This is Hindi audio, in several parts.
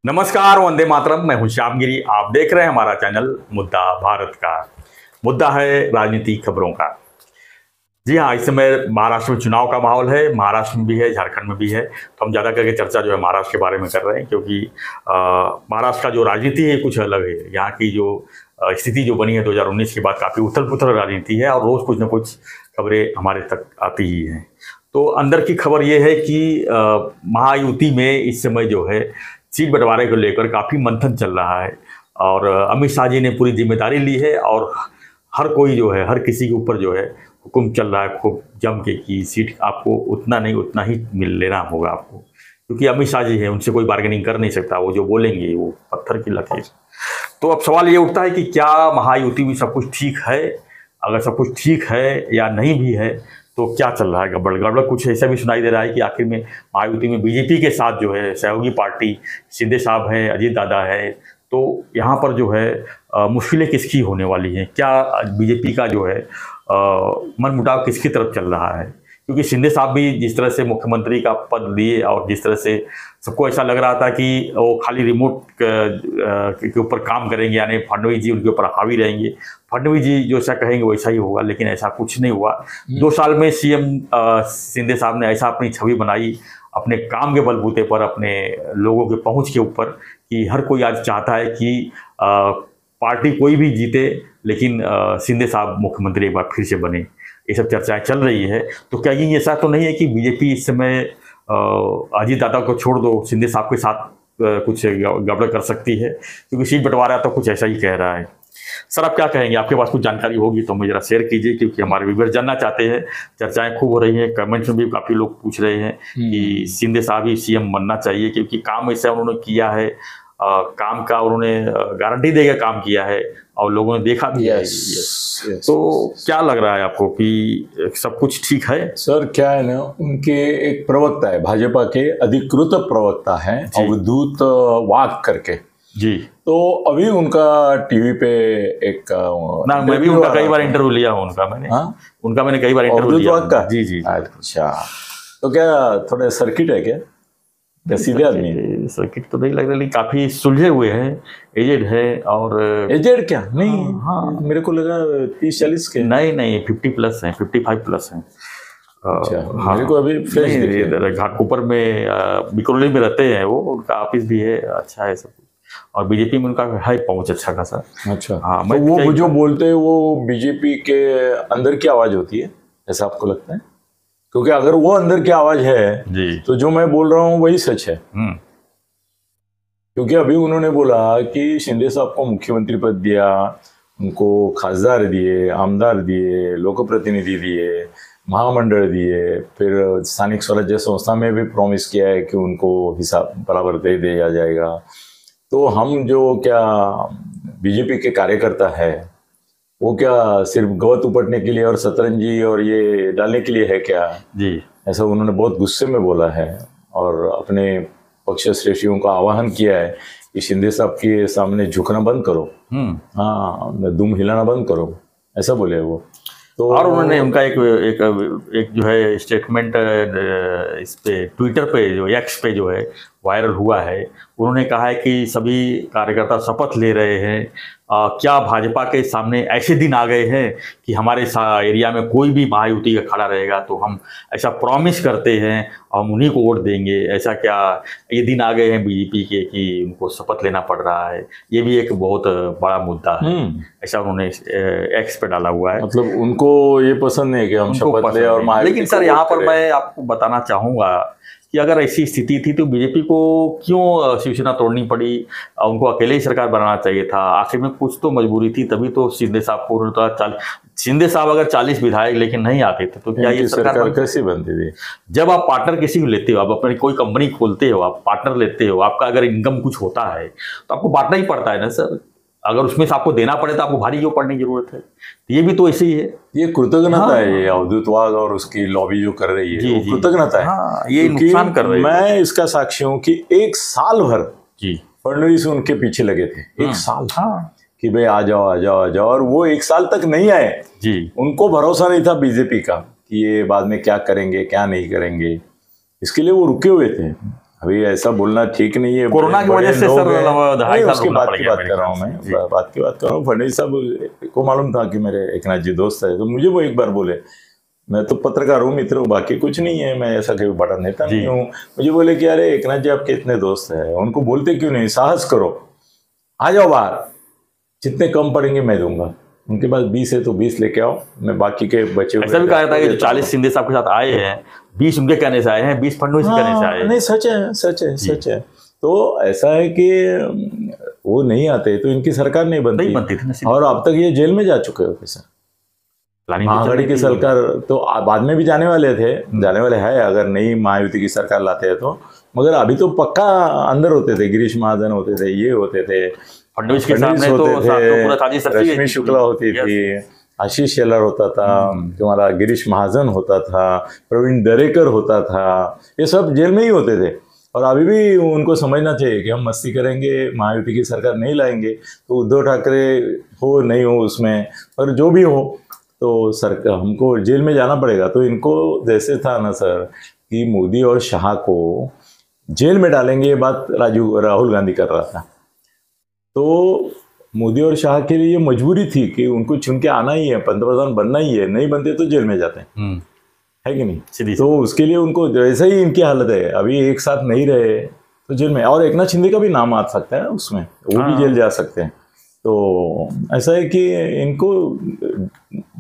नमस्कार, वंदे मातरम। मैं हूं श्याम गिरी। आप देख रहे हैं हमारा चैनल मुद्दा भारत का। मुद्दा है राजनीतिक खबरों का। जी हाँ, इस समय महाराष्ट्र में चुनाव का माहौल है। महाराष्ट्र में भी है, झारखंड में भी है। तो हम ज़्यादा करके चर्चा जो है महाराष्ट्र के बारे में कर रहे हैं, क्योंकि महाराष्ट्र का जो राजनीति है कुछ अलग है। यहाँ की जो स्थिति जो बनी है 2019 के बाद, काफ़ी उथल पुथल राजनीति है और रोज़ कुछ ना कुछ खबरें हमारे तक आती ही हैं। तो अंदर की खबर ये है कि महायुति में इस समय जो है सीट बंटवारे को लेकर काफ़ी मंथन चल रहा है और अमित शाह जी ने पूरी जिम्मेदारी ली है और हर कोई जो है, हर किसी के ऊपर जो है हुक्म चल रहा है खूब जम के कि सीट आपको उतना नहीं उतना ही मिल लेना होगा आपको, क्योंकि अमित शाह जी है, उनसे कोई बार्गेनिंग कर नहीं सकता। वो जो बोलेंगे वो पत्थर की लकीर। तो अब सवाल ये उठता है कि क्या महायुति में सब कुछ ठीक है? अगर सब कुछ ठीक है या नहीं भी है तो क्या चल रहा है? गड़बड़ कुछ ऐसा भी सुनाई दे रहा है कि आखिर में महायुति में बीजेपी के साथ जो है सहयोगी पार्टी शिंदे साहब है, अजीत दादा है, तो यहाँ पर जो है मुश्किलें किसकी होने वाली हैं? क्या बीजेपी का जो है मनमुटाव किसकी तरफ चल रहा है? क्योंकि शिंदे साहब भी जिस तरह से मुख्यमंत्री का पद लिए और जिस तरह से सबको ऐसा लग रहा था कि वो खाली रिमोट के ऊपर काम करेंगे, यानी फडणवीस जी उनके ऊपर हावी रहेंगे, फडणवीस जी जो ऐसा कहेंगे वैसा ही होगा, लेकिन ऐसा कुछ नहीं हुआ। 2 साल में सीएम शिंदे साहब ने ऐसा अपनी छवि बनाई अपने काम के बलबूते पर, अपने लोगों के पहुंच के ऊपर, कि हर कोई आज चाहता है कि पार्टी कोई भी जीते लेकिन शिंदे साहब मुख्यमंत्री एक बार फिर से बने। ये सब चर्चाएं चल रही है। तो क्या ये ऐसा तो नहीं है कि बीजेपी इस समय अजीत दादा को छोड़ दो, शिंदे साहब के साथ कुछ गड़बड़ कर सकती है? क्योंकि सीट बंटवारा तो कुछ ऐसा ही कह रहा है। सर, आप क्या कहेंगे? आपके पास कुछ जानकारी होगी तो मुझे जरा शेयर कीजिए, क्योंकि हमारे व्यूअर्स जानना चाहते हैं। चर्चाएं खूब हो रही हैं, कमेंट्स में भी काफ़ी लोग पूछ रहे हैं कि शिंदे साहब ही सीएम बनना चाहिए, क्योंकि काम ऐसा उन्होंने किया है, काम का उन्होंने गारंटी देकर काम किया है और लोगों ने देखा भी है। तो क्या लग रहा है आपको कि सब कुछ ठीक है? सर, क्या है ना, उनके एक प्रवक्ता है, भाजपा के अधिकृत प्रवक्ता है अवधूत वाघ करके जी। तो अभी उनका टीवी पे एक ना, मैं भी उनका कई बार इंटरव्यू लिया हूँ। उनका मैंने कई बार इंटरव्यू लिया। वाघ का? जी जी। अच्छा, तो क्या थोड़ा सर्किट है क्या सीधे आदमी? सर्किट तो नहीं लग रहा, लेकिन काफी सुलझे हुए हैं, एजेड है। और एजेड क्या? नहीं, हाँ, मेरे को लगा 30-40 के। नहीं 50 प्लस हैं, 55 प्लस हैं। अच्छा, हाँ, मेरे को अभी घाटकोपर में बिकरौली में रहते हैं वो, उनका ऑफिस भी है, अच्छा है सब। और बीजेपी में उनका है पहुंच अच्छा खासा। अच्छा, हाँ, तो वो जो बोलते हैं वो बीजेपी के अंदर की आवाज होती है, ऐसा आपको लगता है? क्योंकि अगर वो अंदर की आवाज है जी, तो जो मैं बोल रहा हूँ वही सच है। क्योंकि अभी उन्होंने बोला कि शिंदे साहब को मुख्यमंत्री पद दिया, उनको खासदार दिए, आमदार दिए, लोक प्रतिनिधि दिए, महामंडल दिए, फिर स्थानिक स्वराज्य संस्था में भी प्रॉमिस किया है कि उनको हिसाब बराबर दे दिया जाएगा। तो हम जो क्या बीजेपी के कार्यकर्ता है वो क्या सिर्फ गवत उपटने के लिए और सतरंजी और ये डालने के लिए है क्या? जी, ऐसा उन्होंने बहुत गुस्से में बोला है और अपने पक्ष श्रेष्ठियों का आह्वान किया है कि शिंदे साहब के सामने झुकना बंद करो, हाँ, दुम हिलाना बंद करो, ऐसा बोले वो। तो और उन्होंने उनका एक जो है स्टेटमेंट इस पे ट्विटर पे, जो एक्स पे जो है वायरल हुआ है, उन्होंने कहा है कि सभी कार्यकर्ता शपथ ले रहे हैं, क्या भाजपा के सामने ऐसे दिन आ गए हैं कि हमारे एरिया में कोई भी महायुति का खड़ा रहेगा तो हम ऐसा प्रॉमिस करते हैं और हम उन्हीं को वोट देंगे। ऐसा क्या ये दिन आ गए हैं बीजेपी के कि उनको शपथ लेना पड़ रहा है? ये भी एक बहुत बड़ा मुद्दा है, ऐसा उन्होंने एक्स पे डाला हुआ है। मतलब उनको ये पसंद नहीं है कि हम शपथ लें और लेकिन सर, यहाँ पर मैं आपको बताना चाहूँगा कि अगर ऐसी स्थिति थी तो बीजेपी को क्यों शिवसेना तोड़नी पड़ी? उनको अकेले ही सरकार बनाना चाहिए था। आखिर में कुछ तो मजबूरी थी, तभी तो शिंदे साहब को शिंदे साहब अगर 40 विधायक लेकिन नहीं आते थे तो क्या ये सरकार कैसे बनती थी? जब आप पार्टनर किसी को लेते हो, आप अपनी कोई कंपनी खोलते हो, आप पार्टनर लेते हो, आपका अगर इनकम कुछ होता है तो आपको बांटना ही पड़ता है ना सर। अगर उसमें से आपको देना पड़े तो आपको भारी क्यों पड़ने की जरूरत है? ये भी तो ऐसे ही है। ये कृतज्ञता है, ये अवधूत वाघ और उसकी लॉबी जो कर रही है, वो कृतज्ञता है। ये नुकसान कर रही है। मैं इसका साक्षी हूँ कि 1 साल भर फडणवीस उनके पीछे लगे थे, 1 साल कि भाई आ जाओ आ जाओ आ जाओ, और वो 1 साल तक नहीं आए जी। उनको भरोसा नहीं था बीजेपी का कि ये बाद में क्या करेंगे क्या नहीं करेंगे, इसके लिए वो रुके हुए थे। अभी ऐसा बोलना ठीक नहीं है। कोरोना की वजह से सर 2.5 साल उसके रुकना बाद पड़ की गया बात कर रहा हूँ मैं, बात की बात कर रहा हूँ। फडणवीस साहब को मालूम था कि मेरे एकनाथ जी दोस्त है, तो मुझे वो एक बार बोले, मैं तो पत्रकार हूँ मित्र हूँ, बाकी कुछ नहीं है, मैं ऐसा कोई बड़ा नेता नहीं हूँ। मुझे बोले कि अरे एकनाथ जी आपके इतने दोस्त हैं, उनको बोलते क्यों नहीं, साहस करो, आ जाओ बाहर, जितने कम पड़ेंगे मैं दूंगा। उनके पास 20 है तो 20 लेके आओ, मैं बाकी के बचे ऐसा भी कहा जाता है कि 40 शिंदे साहब के साथ आए हैं, 20 उनके कहने से आए हैं, 20 फडणवीस के कहने से आए हैं। नहीं सच है, सच है, सच है। तो ऐसा है कि वो नहीं आते तो इनकी सरकार नहीं बनती थी, और अब तक ये जेल में जा चुके होते सर। महागठी की सरकार तो बाद में भी जाने वाले थे, जाने वाले है अगर नई महायुति की सरकार लाते हैं तो, मगर अभी तो पक्का अंदर होते थे, गिरीश महाजन होते थे, ये होते थे, फडणवीस के सामने तो पूरा साजिश रची रश्मि शुक्ला होती थी, आशीष शेलार होता था, तुम्हारा गिरीश महाजन होता था, प्रवीण दरेकर होता था, ये सब जेल में ही होते थे। और अभी भी उनको समझना चाहिए कि हम मस्ती करेंगे, महायुति की सरकार नहीं लाएंगे तो उद्धव ठाकरे हो नहीं हो उसमें, पर जो भी हो तो सरकार हमको जेल में जाना पड़ेगा। तो इनको जैसे था ना सर कि मोदी और शाह को जेल में डालेंगे, ये बात राहुल गांधी कर रहा था। तो मोदी और शाह के लिए मजबूरी थी कि उनको चुन के आना ही है, पंतप्रधान बनना ही है, नहीं बनते तो जेल में जाते हैं, है कि नहीं। तो उसके लिए उनको वैसे ही इनकी हालत है, अभी एक साथ नहीं रहे तो जेल में। और एकनाथ शिंदे का भी नाम आ सकता है उसमें, वो भी जेल जा सकते हैं। तो ऐसा है कि इनको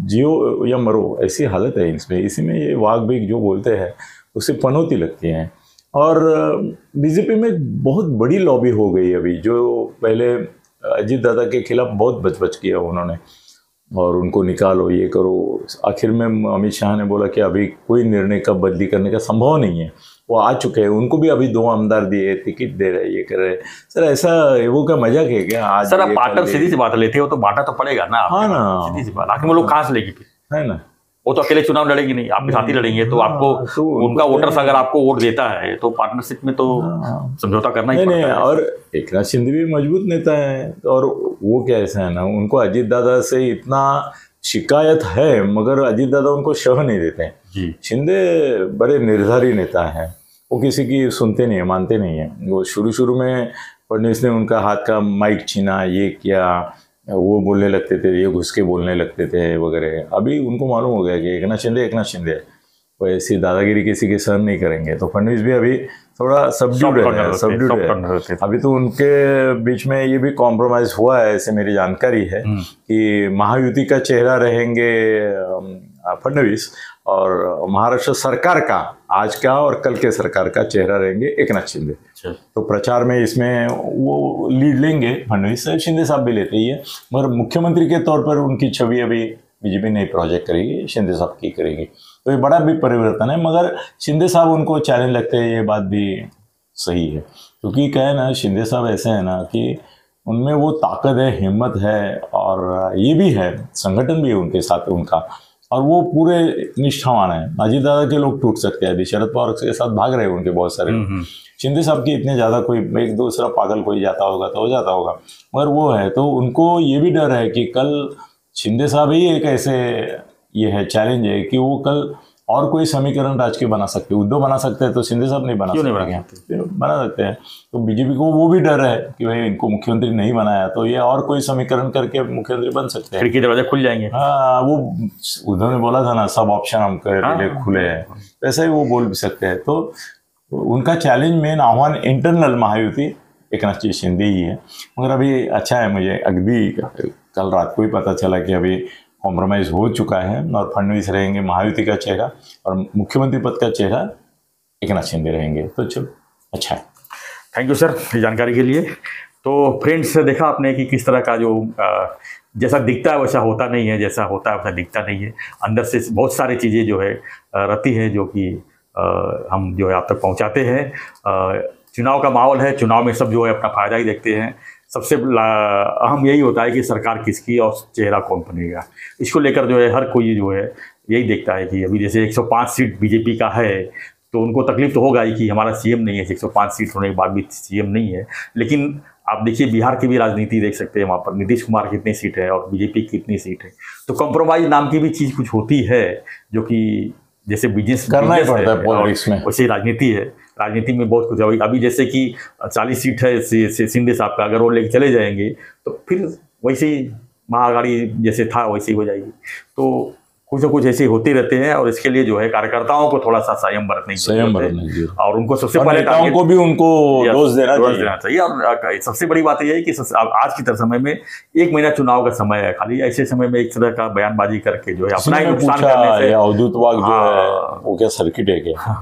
जियो या मरो ऐसी हालत है इसमें, इसी में ये वाघ बीघ जो बोलते हैं उससे पनौती लगती है। और बीजेपी में बहुत बड़ी लॉबी हो गई अभी, जो पहले अजीत दादा के खिलाफ बहुत बच किया उन्होंने, और उनको निकालो ये करो। आखिर में अमित शाह ने बोला कि अभी कोई निर्णय का बदली करने का संभव नहीं है, वो आ चुके हैं, उनको भी अभी 2 आमदार दिए, टिकट दे रहे, ये कर रहे। सर ऐसा वो क्या मजाक है क्या? आज सर आप पार्टनर सीधी सी बात लेते हो तो बांटा तो पड़ेगा ना। हाँ ना, सीधी सी बात, आखिर वो लोग कहाँ से लेगी फिर, है ना। वो तो अकेले चुनाव लड़ेंगे नहीं, आपके साथ ही लड़ेंगे। तो आपको तो उनका वोटर्स अगर आपको वोट देता है तो पार्टनरशिप में तो समझौता करना ही पड़ता है। और एकनाथ शिंदे भी मजबूत नेता है, और वो क्या ऐसा है ना, उनको अजीत दादा से इतना शिकायत है, मगर अजीत दादा उनको शह नहीं देते हैं। शिंदे बड़े निर्धारी नेता है, वो किसी की सुनते नहीं है, मानते नहीं है। वो शुरू में फडणवीस ने उनका हाथ का माइक छीना, ये किया, वो बोलने लगते थे, ये घुस के बोलने लगते थे वगैरह। अभी उनको मालूम हो गया कि एकनाथ शिंदे है, वो ऐसी दादागिरी किसी के सहन नहीं करेंगे। तो फडणवीस भी अभी थोड़ा सबड्यूड है। अभी तो उनके बीच में ये भी कॉम्प्रोमाइज हुआ है, ऐसे मेरी जानकारी है कि महायुति का चेहरा रहेंगे फडणवीस, और महाराष्ट्र सरकार का आज का और कल के सरकार का चेहरा रहेंगे एकनाथ शिंदे। तो प्रचार में इसमें वो लीड लेंगे फडणवीस, शिंदे साहब भी लेते ही है, मगर मुख्यमंत्री के तौर पर उनकी छवि अभी बीजेपी नई प्रोजेक्ट करेगी, शिंदे साहब की करेगी। तो ये बड़ा भी परिवर्तन है, मगर शिंदे साहब उनको चैलेंज लगते हैं, ये बात भी सही है। क्योंकि क्या है ना, शिंदे साहब ऐसे है ना कि उनमें वो ताकत है, हिम्मत है, और ये भी है, संगठन भी है उनके साथ उनका, और वो पूरे निष्ठावान है। अजीत दादा के लोग टूट सकते हैं, अभी शरद पवार के साथ भाग रहे हैं उनके बहुत सारे। शिंदे साहब की इतने ज़्यादा कोई एक दूसरा पागल कोई जाता होगा तो हो जाता होगा, मगर वो है। तो उनको ये भी डर है कि कल शिंदे साहब ही एक ऐसे ये है चैलेंज है कि वो कल और कोई समीकरण राजकीय बना सकते हैं। उद्धव बना सकते हैं तो शिंदे साहब नहीं बना सकते, बना सकते हैं। तो बीजेपी को वो भी डर है कि भाई इनको मुख्यमंत्री नहीं बनाया तो ये और कोई समीकरण करके मुख्यमंत्री बन सकते हैं, खिड़की दरवाजे खुल जाएंगे। हाँ, वो उद्धव ने बोला था ना, सब ऑप्शन हम लिए खुले हैं, वैसे ही वो बोल भी सकते हैं। तो उनका चैलेंज मेन आह्वान इंटरनल महायुति एकनाथ जी शिंदे ही है। मगर अभी अच्छा है, मुझे अगदी कल रात को ही पता चला कि अभी कॉम्प्रोमाइज़ हो चुका है और फडणवीस रहेंगे महायुति का चेहरा और मुख्यमंत्री पद का चेहरा एकनाथ शिंदे रहेंगे। तो चलो अच्छा है। थैंक यू सर ये जानकारी के लिए। तो फ्रेंड्स, देखा आपने कि किस तरह का जो जैसा दिखता है वैसा होता नहीं है, जैसा होता है वैसा दिखता नहीं है। अंदर से बहुत सारी चीज़ें जो है रहती है, जो कि हम जो है आप तक पहुंचाते हैं। चुनाव का माहौल है, चुनाव में सब जो है अपना फ़ायदा ही देखते हैं। सबसे अहम यही होता है कि सरकार किसकी और चेहरा कौन बनेगा। इसको लेकर जो है हर कोई जो है यही देखता है कि अभी जैसे 105 सीट बीजेपी का है तो उनको तकलीफ तो होगा ही कि हमारा सीएम नहीं है, 105 सीट होने के बाद भी सीएम नहीं है। लेकिन आप देखिए बिहार की भी राजनीति देख सकते हैं, वहाँ पर नीतीश कुमार कितनी सीट है और बीजेपी की कितनी सीट है। तो कॉम्प्रोमाइज नाम की भी चीज़ कुछ होती है, जो कि जैसे बिजनेस करना ही पड़ता है पॉलिटिक्स में, वैसे राजनीति है। राजनीति में बहुत कुछ है। अभी जैसे कि 40 सीट है शिंदे साहब का, अगर वो लेके चले जाएंगे तो फिर वैसे ही महाअघाड़ी जैसे था वैसे ही हो जाएगी। तो कुछ न कुछ ऐसे होते रहते हैं, और इसके लिए जो है कार्यकर्ताओं को थोड़ा सा संयम बरतने की जरूरत है, और उनको सबसे पहले नेताओं को भी उनको डोज देना चाहिए। और सबसे बड़ी बात यह है कि आज की तरह समय में 1 महीना चुनाव का समय है, खाली ऐसे समय में एक तरह का बयानबाजी करके जो है अपना ही नुकसान करने से अवधूत वाघ जो है वो क्या सर्किट है क्या?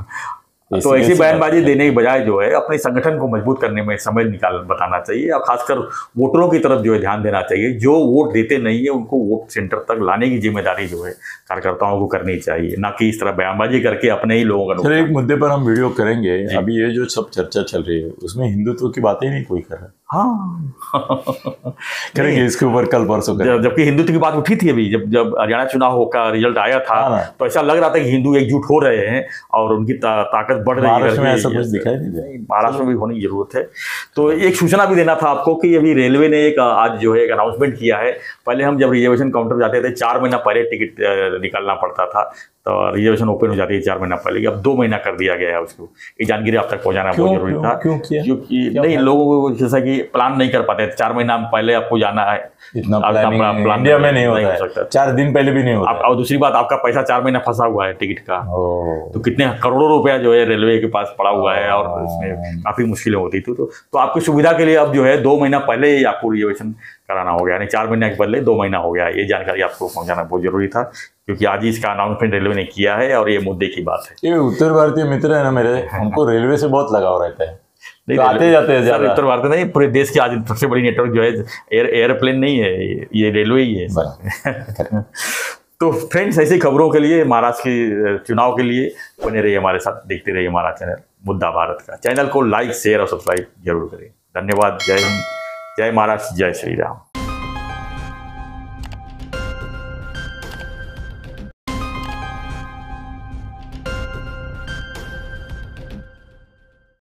तो ऐसी बयानबाजी देने की बजाय जो है अपने संगठन को मजबूत करने में समय बताना चाहिए, और खासकर वोटरों की तरफ जो है ध्यान देना चाहिए। जो वोट देते नहीं है उनको वोट सेंटर तक लाने की जिम्मेदारी जो है कार्यकर्ताओं को करनी चाहिए, ना कि इस तरह बयानबाजी करके अपने ही लोगों का। सर एक मुद्दे पर हम वीडियो करेंगे, अभी ये जो सब चर्चा चल रही है उसमें हिंदुत्व की बातें नहीं कोई कर रहा। हाँ करेंगे इसके ऊपर कल परसों जबकि हिंदुत्व की बात उठी थी अभी, जब हरियाणा चुनाव का रिजल्ट आया था तो ऐसा लग रहा था कि हिंदू एकजुट हो रहे हैं और उनकी ताकत बढ़ रही है। महाराष्ट्र में ऐसा कुछ दिखाई नहीं दिया। महाराष्ट्र में भी होने की जरूरत है। तो एक सूचना भी देना था आपको कि अभी रेलवे ने एक आज जो है एक अनाउंसमेंट किया है। पहले हम जब रिजर्वेशन काउंटर जाते थे 4 महीना पहले टिकट निकालना पड़ता था, तो रिजर्वेशन ओपन हो जाती है 4 महीना पहले। अब 2 महीना कर दिया गया है उसको। ये जानकारी आप तक पहुंचाना बहुत जरूरी था। क्योंकि नहीं, लोगों को जैसा कि प्लान नहीं कर पाते, 4 महीना पहले आपको जाना है, इतना प्लान इंडिया में नहीं हो सकता, 4 दिन पहले भी नहीं होता। और दूसरी बात, आपका पैसा 4 महीना फंसा हुआ है टिकट का, तो कितने करोड़ों रुपया जो है रेलवे के पास पड़ा हुआ है, और उसमें काफी मुश्किलें होती थी। तो आपकी सुविधा के लिए अब जो है 2 महीना पहले ही आपको रिजर्वेशन कराना हो गया, यानी 4 महीने के बदले 2 महीना हो गया। ये जानकारी आपको पहुंचाना बहुत जरूरी था, क्योंकि आज ही इसका अनाउंसमेंट रेलवे ने किया है और ये मुद्दे की बात है। ये उत्तर भारतीय मित्र है ना मेरे, हमको रेलवे से बहुत लगाव रहता है। तो आते जाते हैं सर, उत्तर भारत नहीं, पूरे देश की आज सबसे बड़ी नेटवर्क जो है एयरप्लेन नहीं है, ये रेलवे ही है। तो फ्रेंड्स, ऐसी खबरों के लिए, महाराष्ट्र के चुनाव के लिए बने रहिए हमारे साथ, देखते रहिए हमारा चैनल मुद्दा भारत का। चैनल को लाइक, शेयर और सब्सक्राइब जरूर करें। धन्यवाद। जय हिंद, जय महाराष्ट्र, जय श्री राम।